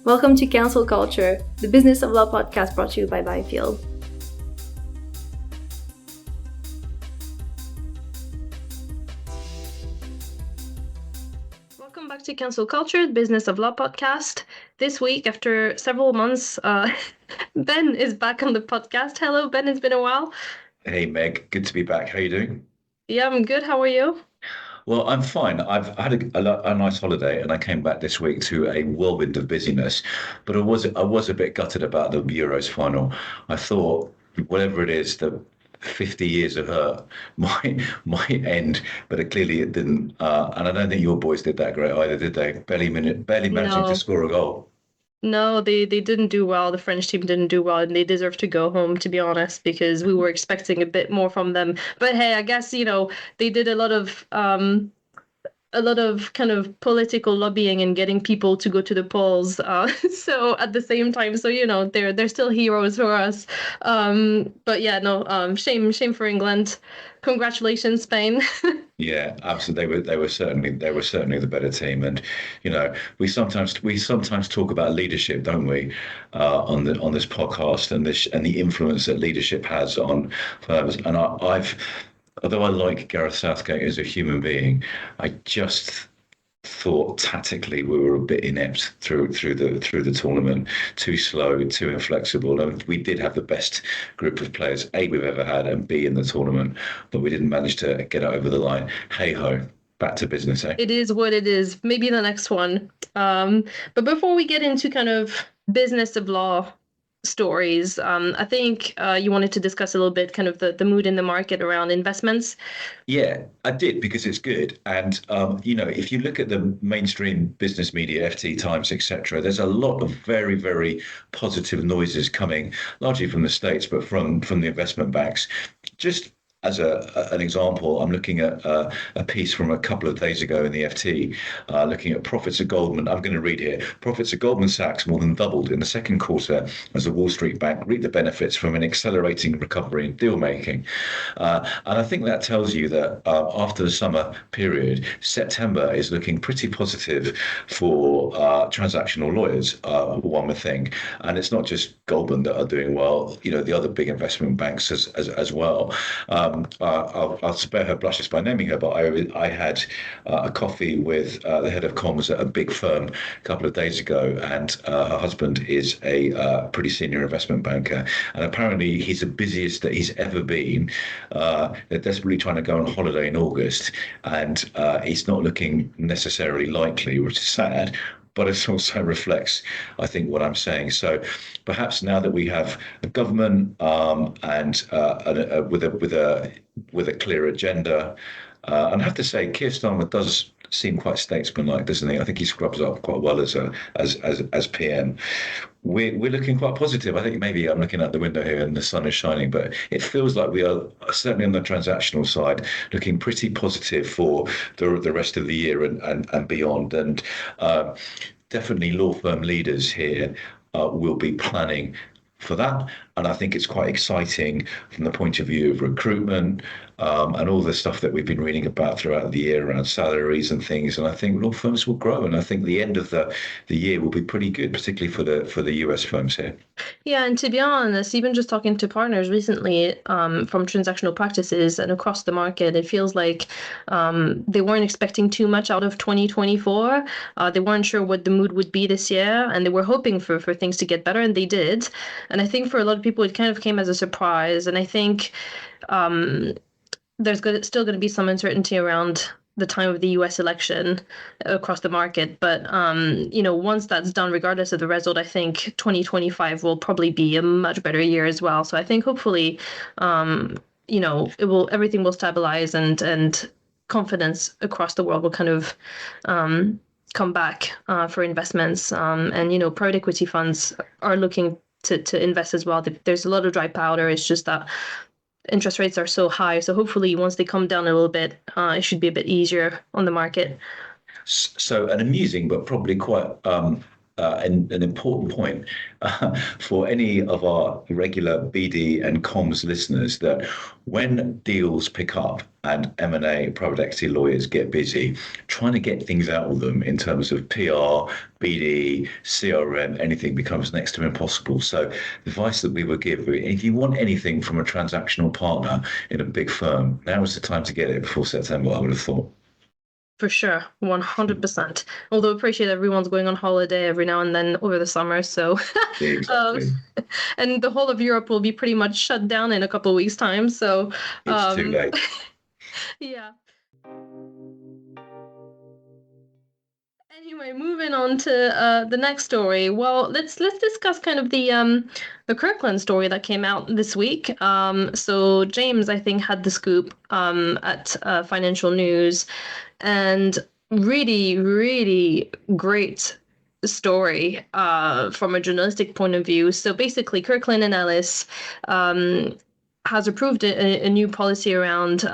Welcome to Council Culture, the Business of Law podcast brought to you by Byfield. Welcome back to Council Culture, the Business of Law podcast. This week, after several months, Ben is back on the podcast. Hello, Ben. It's been a while. Hey, Meg. Good to be back. How are you doing? Yeah, I'm good. How are you? Well, I'm fine. I've had a nice holiday, and I came back this week to a whirlwind of busyness. But I was a bit gutted about the Euros final. I thought whatever it is, the 50 years of hurt might end, but clearly it didn't. And I don't think your boys did that great either, did they? Barely managing to No. score a goal. No, they didn't do well. The French team didn't do well, and they deserve to go home, to be honest, because we were expecting a bit more from them. But hey, I guess, they did a lot of kind of political lobbying and getting people to go to the polls. So at the same time, so they're still heroes for us. But yeah, no, shame for England. Congratulations, Spain. Yeah, absolutely. They were certainly the better team, and we sometimes talk about leadership, don't we, on this podcast and the influence that leadership has on firms. And I've although I like Gareth Southgate as a human being, I just thought tactically we were a bit inept through the tournament, too slow, too inflexible. And we did have the best group of players A we've ever had and B in the tournament, but we didn't manage to get over the line. Hey ho, back to business, eh? It is what it is. Maybe the next one. But before we get into kind of business of law stories, I think you wanted to discuss a little bit kind of the mood in the market around investments. Yeah, I did because it's good. And if you look at the mainstream business media, FT Times, etc., there's a lot of very, very positive noises coming, largely from the States, but from the investment banks. Just as an example, I'm looking at a piece from a couple of days ago in the FT, looking at profits at Goldman. I'm going to read here. Profits at Goldman Sachs more than doubled in the second quarter as the Wall Street Bank reaped the benefits from an accelerating recovery in deal making. And I think that tells you that after the summer period, September is looking pretty positive for transactional lawyers, one would think. And it's not just Goldman that are doing well, the other big investment banks as well. I'll spare her blushes by naming her, but I had a coffee with the head of comms at a big firm a couple of days ago, and her husband is a pretty senior investment banker, and apparently he's the busiest that he's ever been. They're desperately trying to go on holiday in August, and it's not looking necessarily likely, which is sad. But it also reflects, I think, what I'm saying. So perhaps now that we have a government and with a clear agenda, and I have to say, Keir Starmer does seem quite statesmanlike, doesn't he? I think he scrubs up quite well as PM. We're looking quite positive. I think maybe I'm looking out the window here and the sun is shining, but it feels like we are certainly on the transactional side looking pretty positive for the rest of the year and beyond. And definitely law firm leaders here will be planning for that. And I think it's quite exciting from the point of view of recruitment and all the stuff that we've been reading about throughout the year around salaries and things. And I think law firms will grow. And I think the end of the year will be pretty good, particularly for the US firms here. Yeah, and to be honest, even just talking to partners recently from transactional practices and across the market, it feels like they weren't expecting too much out of 2024. They weren't sure what the mood would be this year, and they were hoping for things to get better, and they did. And I think for a lot of people, it kind of came as a surprise. And I think still going to be some uncertainty around the time of the US election across the market. But, once that's done, regardless of the result, I think 2025 will probably be a much better year as well. So I think hopefully, everything will stabilize and confidence across the world will kind of come back for investments. And private equity funds are looking to invest as well. There's a lot of dry powder. It's just that interest rates are so high. So hopefully once they come down a little bit, it should be a bit easier on the market. So an amusing but probably quite an important point for any of our regular BD and comms listeners that when deals pick up and M&A private equity lawyers get busy, trying to get things out of them in terms of PR, BD, CRM, anything becomes next to impossible. So the advice that we would give, if you want anything from a transactional partner in a big firm, now is the time to get it before September, I would have thought. For sure, 100%. Although I appreciate everyone's going on holiday every now and then over the summer, so Exactly. and the whole of Europe will be pretty much shut down in a couple of weeks' time. So It's too late. yeah. Anyway, moving on to the next story. Well, let's discuss kind of the Kirkland story that came out this week. So James, I think, had the scoop at Financial News, and really, really great story from a journalistic point of view. So basically, Kirkland and Ellis has approved a new policy around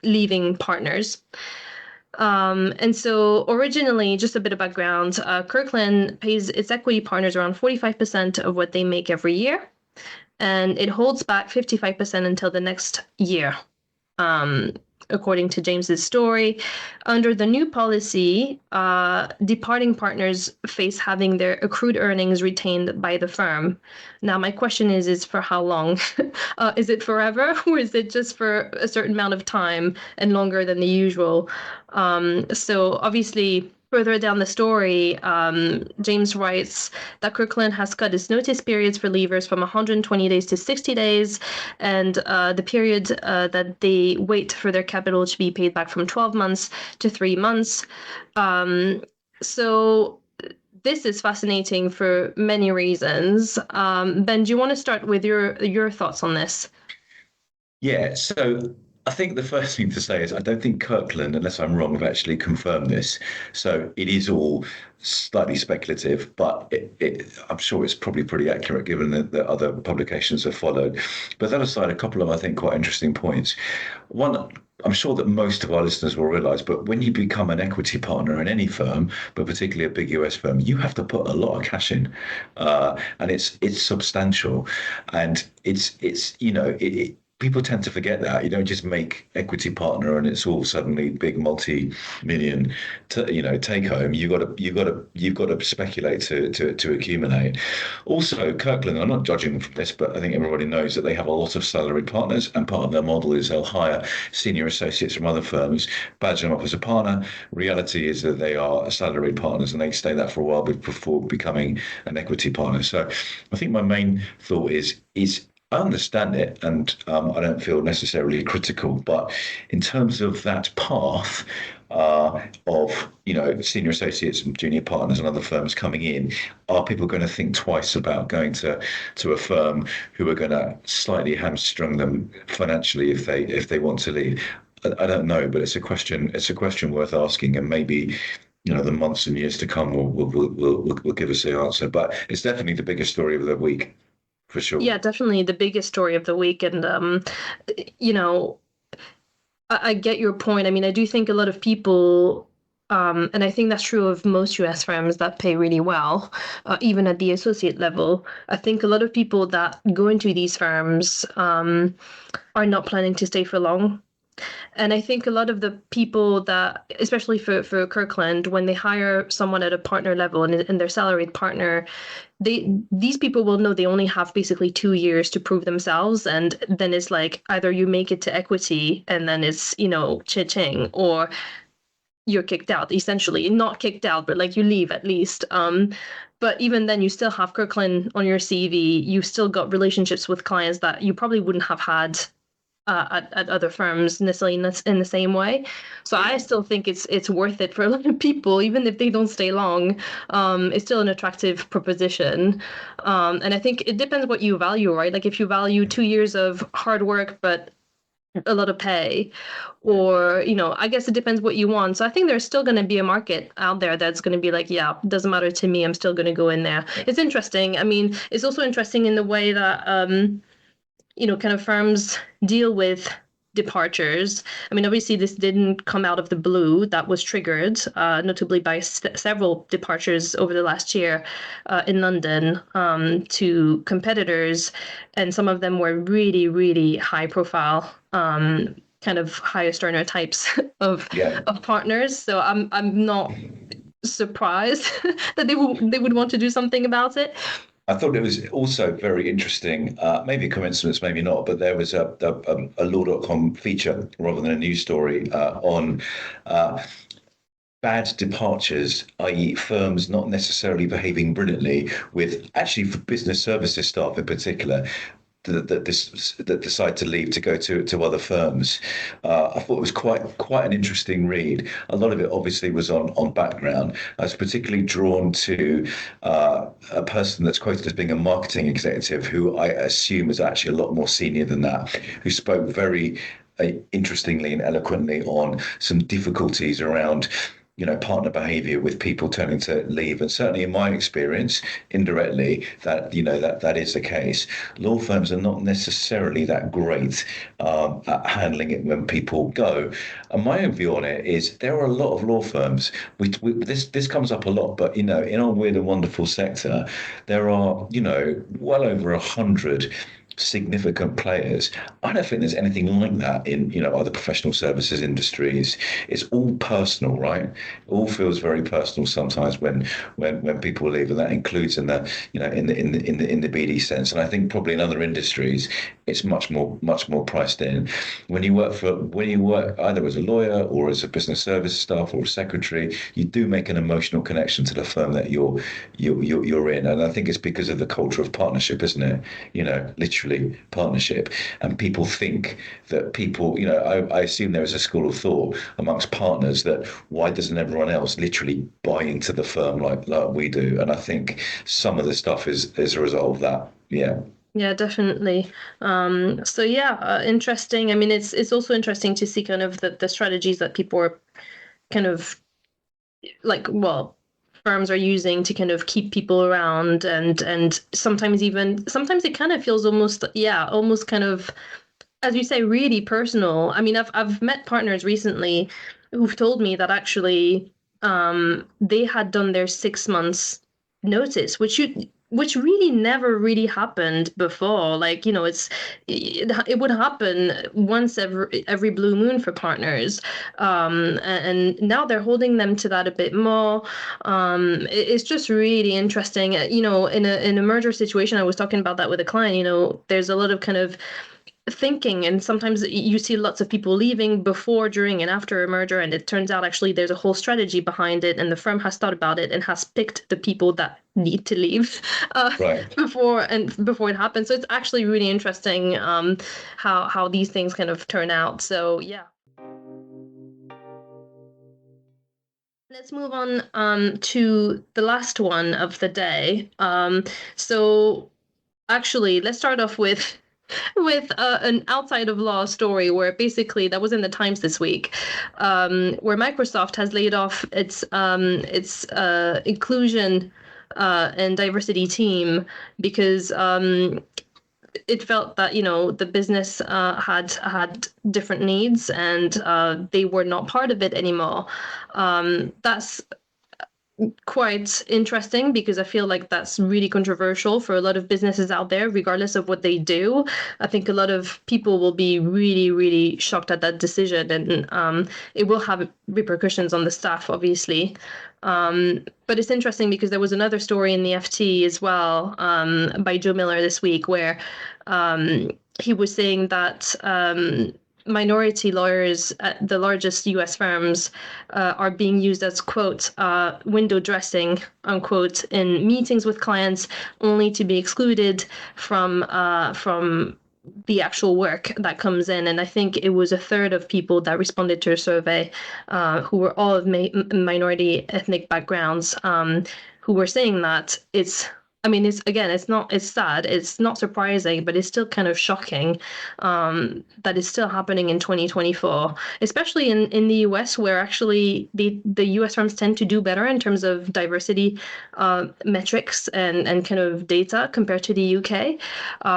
leaving partners. And so originally, just a bit of background, Kirkland pays its equity partners around 45% of what they make every year, and it holds back 55% until the next year. According to James's story, under the new policy, departing partners face having their accrued earnings retained by the firm. Now, my question is for how long? Is it forever, or is it just for a certain amount of time and longer than the usual? So obviously, further down the story, James writes that Kirkland has cut its notice periods for leavers from 120 days to 60 days, and the period that they wait for their capital to be paid back from 12 months to 3 months. So this is fascinating for many reasons. Ben, do you want to start with your thoughts on this? Yeah, so I think the first thing to say is I don't think Kirkland, unless I'm wrong, have actually confirmed this. So it is all slightly speculative, but I'm sure it's probably pretty accurate given that other publications have followed. But that aside, a couple of, I think, quite interesting points. One, I'm sure that most of our listeners will realize, but when you become an equity partner in any firm, but particularly a big US firm, you have to put a lot of cash in, and it's substantial, and it's people tend to forget that you don't just make equity partner and it's all suddenly big multi-million take home. You've got to speculate to accumulate. Also, Kirkland, I'm not judging for this, but I think everybody knows that they have a lot of salaried partners, and part of their model is they'll hire senior associates from other firms, badge them up as a partner. Reality is that they are salaried partners and they stay that for a while before becoming an equity partner. So I think my main thought is I understand it, and I don't feel necessarily critical. But in terms of that path of senior associates and junior partners and other firms coming in, are people going to think twice about going to a firm who are going to slightly hamstring them financially if they want to leave? I don't know, but it's a question. It's a question worth asking, and maybe the months and years to come will give us the answer. But it's definitely the biggest story of the week. For sure. Yeah, definitely the biggest story of the week. And, I get your point. I mean, I do think a lot of people, and I think that's true of most US firms that pay really well, even at the associate level. I think a lot of people that go into these firms are not planning to stay for long. And I think a lot of the people that, especially for Kirkland, when they hire someone at a partner level and their salaried partner, these people will know they only have basically 2 years to prove themselves. And then it's like either you make it to equity and then it's, cha-ching, or you're kicked out, essentially. Not kicked out, but like you leave at least. But even then, you still have Kirkland on your CV. You still got relationships with clients that you probably wouldn't have had at other firms necessarily in the same way. So I still think it's worth it for a lot of people, even if they don't stay long. It's still an attractive proposition. And I think it depends what you value, right? Like if you value 2 years of hard work, but a lot of pay, or, I guess it depends what you want. So I think there's still going to be a market out there that's going to be like, yeah, doesn't matter to me. I'm still going to go in there. It's interesting. I mean, it's also interesting in the way that, kind of firms deal with departures. I mean, obviously, this didn't come out of the blue. That was triggered, notably by several departures over the last year in London to competitors, and some of them were really, really high profile. Kind of highest earner types of Yeah. partners. So I'm not surprised that they would want to do something about it. I thought it was also very interesting, maybe a coincidence, maybe not, but there was a law.com feature rather than a news story on bad departures, i.e., firms not necessarily behaving brilliantly with actually for business services staff in particular. That decide to leave to go to other firms. I thought it was quite an interesting read. A lot of it obviously was on background. I was particularly drawn to a person that's quoted as being a marketing executive, who I assume is actually a lot more senior than that, who spoke very interestingly and eloquently on some difficulties around partner behavior with people turning to leave. And certainly in my experience, indirectly, that is the case. Law firms are not necessarily that great at handling it when people go. And my own view on it is there are a lot of law firms. This comes up a lot, but in our weird and wonderful sector, there are well over 100 significant players. I don't think there's anything like that in other professional services industries. It's all personal, right? It all feels very personal sometimes when people leave, and that includes in the in the BD sense. And I think probably in other industries it's much more priced in. When you work either as a lawyer or as a business service staff or a secretary, you do make an emotional connection to the firm that you're in, and I think it's because of the culture of partnership, isn't it? Literally partnership. And people think that I assume there is a school of thought amongst partners that why doesn't everyone else literally buy into the firm like we do? And I think some of the stuff is a result of that. Yeah. Yeah, definitely. So yeah, interesting. I mean, it's also interesting to see kind of the strategies that people are kind of firms are using to kind of keep people around, and sometimes it kind of feels almost kind of, as you say, really personal. I mean, I've met partners recently who've told me that actually they had done their 6 months notice, which really never really happened before. It would happen once every blue moon for partners, and now they're holding them to that a bit more. It's just really interesting. In a merger situation, I was talking about that with a client. There's a lot of kind of thinking, and sometimes you see lots of people leaving before, during, and after a merger, and it turns out actually there's a whole strategy behind it, and the firm has thought about it and has picked the people that need to leave Right. before it happens. So it's actually really interesting how these things kind of turn out. So yeah. Let's move on to the last one of the day. So actually, let's start off with an outside of law story where basically that was in the Times this week, where Microsoft has laid off its inclusion and diversity team because it felt that the business had different needs, and they were not part of it anymore. That's quite interesting because I feel like that's really controversial for a lot of businesses out there, regardless of what they do. I think a lot of people will be really, really shocked at that decision, and it will have repercussions on the staff, obviously. But it's interesting because there was another story in the FT as well, by Joe Miller this week, where he was saying that minority lawyers at the largest US firms are being used as, quote, window dressing, unquote, in meetings with clients, only to be excluded from the actual work that comes in. And I think it was a third of people that responded to a survey who were all of minority ethnic backgrounds, who were saying that it's sad, it's not surprising, but it's still kind of shocking that it's still happening in 2024, especially in the US, where actually the US firms tend to do better in terms of diversity metrics and kind of data compared to the UK.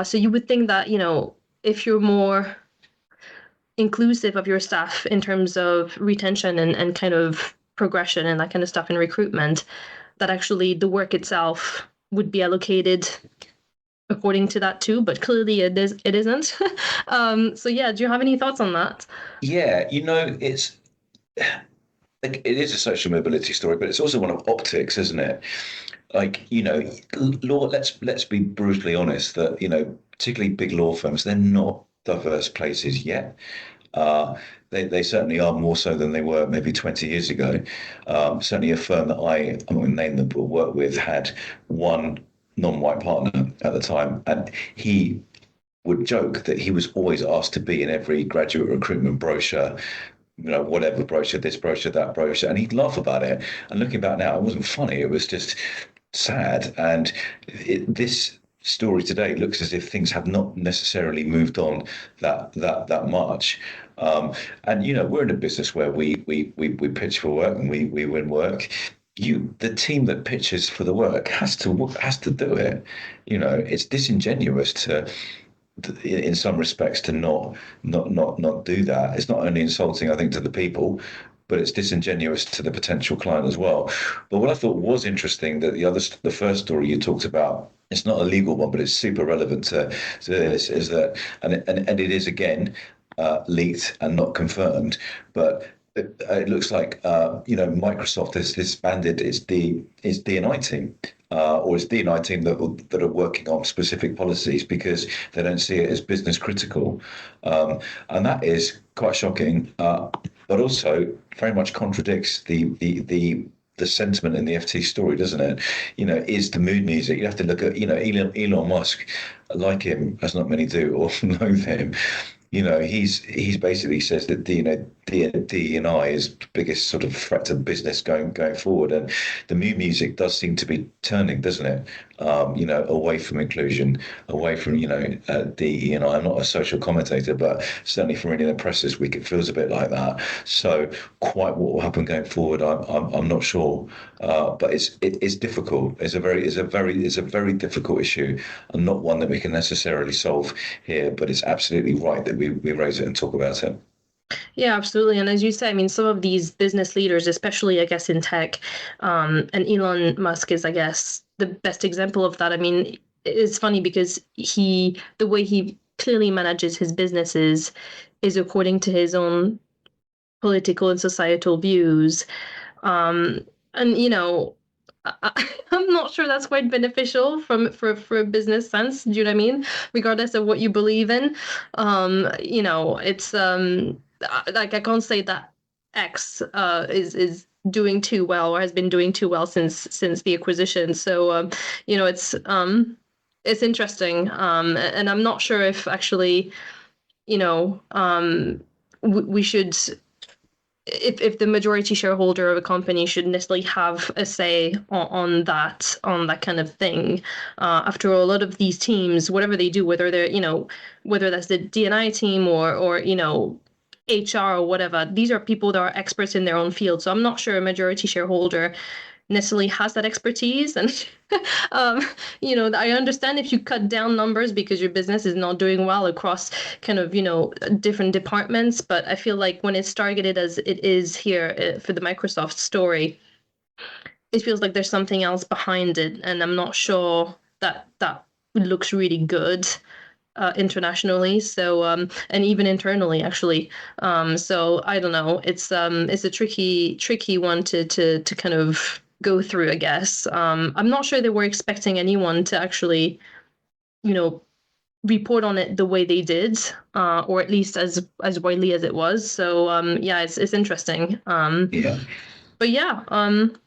So you would think that, if you're more inclusive of your staff in terms of retention and kind of progression and that kind of stuff in recruitment, that actually the work itself would be allocated according to that too, but clearly it isn't. So yeah, do you have any thoughts on that? Yeah, it's like, it is a social mobility story, but it's also one of optics, isn't it? Like, law, let's be brutally honest that, particularly big law firms, they're not diverse places yet. They certainly are more so than they were maybe 20 years ago. Certainly a firm that I'm going to name them, but work with, had one non-white partner at the time, and he would joke that he was always asked to be in every graduate recruitment brochure, whatever brochure, this brochure, that brochure, and he'd laugh about it. And looking back now, it wasn't funny. It was just sad. And this story today looks as if things have not necessarily moved on that much. And we're in a business where we pitch for work and we win work. The team that pitches for the work has to do it. It's disingenuous to, in some respects, to not do that. It's not only insulting, I think, to the people, but it's disingenuous to the potential client as well. But what I thought was interesting, that the first story you talked about, it's not a legal one, but it's super relevant to this, is that, and it is again leaked and not confirmed, but it looks like Microsoft has disbanded its D&I team, or its D&I team that are working on specific policies because they don't see it as business critical, and that is quite shocking, but also very much contradicts the sentiment in the FT story, doesn't it? Is the mood music. You have to look at Elon Musk, like him as not many do, or loathe him. He's basically says that D&I is the biggest sort of threat to business going forward, and the mood music does seem to be turning, doesn't it? Away from inclusion, away from DE&I. I'm not a social commentator, but certainly from reading the press this week, it feels a bit like that. So quite what will happen going forward, I'm not sure, but it's difficult. It's a very difficult issue, and not one that we can necessarily solve here. But it's absolutely right that we raise it and talk about it. Yeah, absolutely. And as you say, I mean, some of these business leaders, especially, I guess, in tech, and Elon Musk is, I guess, the best example of that. I mean, it's funny because the way he clearly manages his businesses is according to his own political and societal views. And, I'm not sure that's quite beneficial for a business sense. Do you know what I mean? Regardless of what you believe in, it's like I can't say that X is doing too well or has been doing too well since the acquisition. So it's interesting, and I'm not sure if actually we should. If the majority shareholder of a company should necessarily have a say on that kind of thing. After all, a lot of these teams, whatever they do, whether they're whether that's the D&I team or HR or whatever, these are people that are experts in their own field. So I'm not sure a majority shareholder necessarily has that expertise. And I understand if you cut down numbers because your business is not doing well across kind of different departments, but I feel like when it's targeted as it is here for the Microsoft story, it feels like there's something else behind it, and I'm not sure that looks really good internationally, so and even internally actually, so I don't know, it's a tricky one to kind of go through, I guess. I'm not sure they were expecting anyone to actually report on it the way they did, or at least as widely as it was. So yeah, it's interesting. Yeah. But yeah, on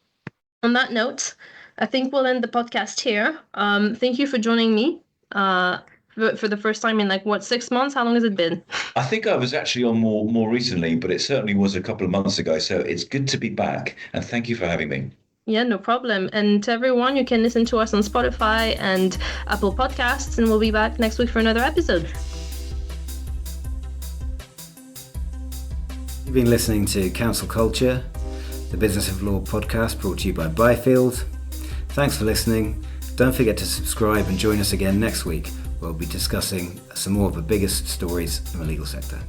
that note, I think we'll end the podcast here. Thank you for joining me for the first time in 6 months? How long has it been? I think I was actually on more recently, but it certainly was a couple of months ago. So it's good to be back, and thank you for having me. Yeah, no problem. And to everyone, you can listen to us on Spotify and Apple Podcasts, and we'll be back next week for another episode. You've been listening to Counsel Culture, the Business of Law podcast brought to you by Byfield. Thanks for listening. Don't forget to subscribe and join us again next week, where we'll be discussing some more of the biggest stories in the legal sector.